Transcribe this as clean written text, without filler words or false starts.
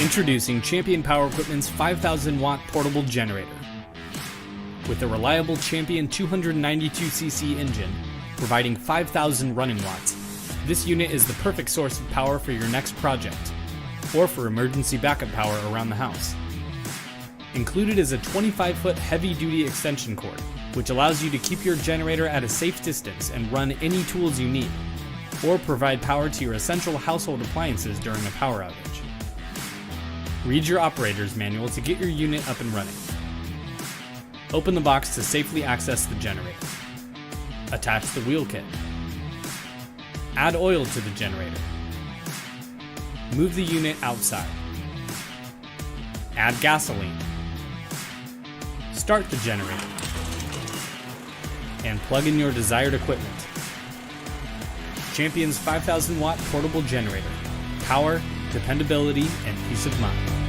Introducing Champion Power Equipment's 5,000 watt portable generator. With a reliable Champion 292cc engine, providing 5,000 running watts, this unit is the perfect source of power for your next project, or for emergency backup power around the house. Included is a 25-foot heavy-duty extension cord, which allows you to keep your generator at a safe distance and run any tools you need, or provide power to your essential household appliances during a power outage. Read your operator's manual to get your unit up and running. Open the box to safely access the generator. Attach the wheel kit. Add oil to the generator. Move the unit outside. Add gasoline. Start the generator. And plug in your desired equipment. Champion's 5,000 watt portable generator. Power, dependability, and peace of mind.